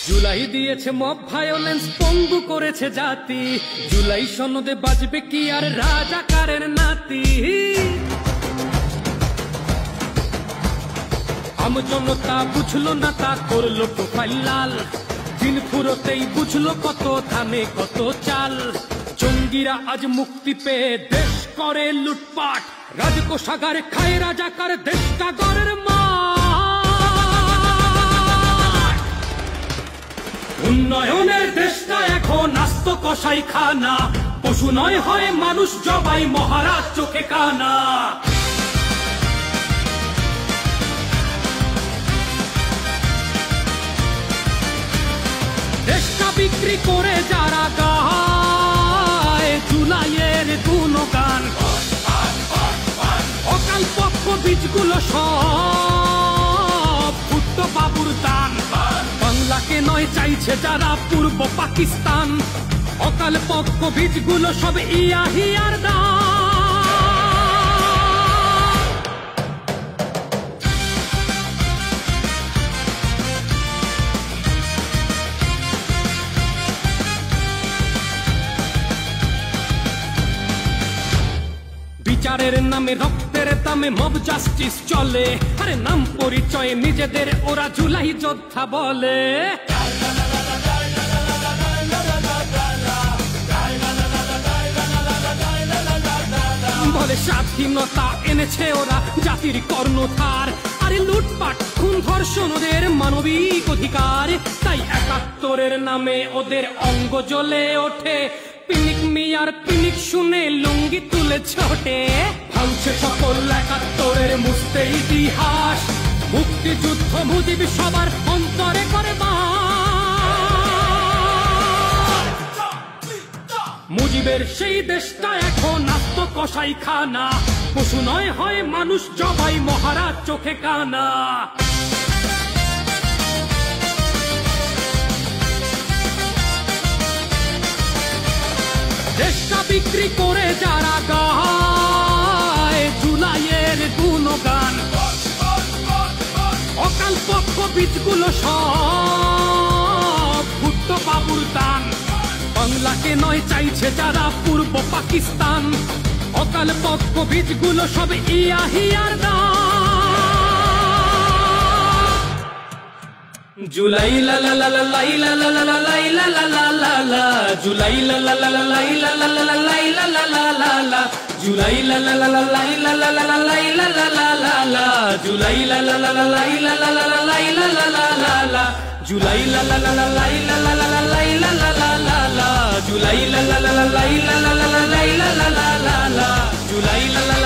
জুলাই দিয়েছে mob violence, পঙ্গু করেছে জাতি। জুলাই সনদে বাজবে কি আর রাজাকারের নাতি? আমজনতা বুঝলো না, তা করলো প্রোফাইল লাল। দিন ফুরোতেই বুঝলো কত ধানে কত চাল। জঙ্গিরা আজ মুক্তি পেয়ে দেশ করে লুটপাট। রাজকোষাগারে খায় রাজাকার, দেশ কাগরের মা। উন্নয়নের দেশটা এখন আস্ত কসাই খানা। পশু নয় হয় মানুষ জবাই, মহারাজ চোখে কানা। দেশটা বিক্রি করে যারা গায় জুলাইয়ের গুণগান, অকাল পক্ষ বীজগুলো সব ভুট্ট বাবুর দান। বাংলাকে নয় চাইছে যারা পূর্ব পাকিস্তান, অকাল পক্ষ বীজগুলো সব ইয়াহিয়ার দান। বিচারের নামে রক্তের দামে মব জাস্টিস চলে। আরে নাম পরিচয়ে নিজেদের ওরা জুলাই যোদ্ধা বলে। বলে স্বাধীনতা এনেছে ওরা জাতির কর্ণধার। আরে লুটপাট খুন ধর্ষণ ওদের মানবিক অধিকার। তাই ৭১-এর নামে ওদের অঙ্গ জ্বলে ওঠে। পিনিক মিয়ার পিনিক শুনে লুঙ্গি তুলে ছোটে। ভাঙছে সকল ৭১-এর মুছতে ইতিহাস। মুক্তিযুদ্ধ মুজিব সবার অন্তরে করে বাস। মুজিবের সেই দেশটা এখন আস্ত কসাই খানা। পশু নয় হয় মানুষ জবাই, মহারাজ চোখে কানা। দেশটা বিক্রি করে যারা গায় জুলাইয়ের গুণগান, অকাল পক্ষ বীজগুলো সব ভুট্ট বাবুর দান। বাংলাকে নয় চাইছে যারা পূর্ব পাকিস্তান, অকাল পক্ষ বীজগুলো সব ইয়াহিয়ার দান। জুলাই লা লা লা লা লাই লা লা লা লা লাই লা লা লা লা লা। জুলাই লা লা লা লা লাই লা লা লা লা লাই লা লা লা লা লা। জুলাই লা লা লা লা লাই লা লা লা লা লাই লা লা লা লা লা। জুলাই লা লা লা লা লাই লা লা লা লা লাই লা লা লা লা লা। জুলাই লা লা লা লা লাই লা লা লা লা লাই লা লা লা লা লা। জুলাই লা লা লা লা লাই লা লা লা লা লাই লা লা লা লা লা। জুলাই লা লা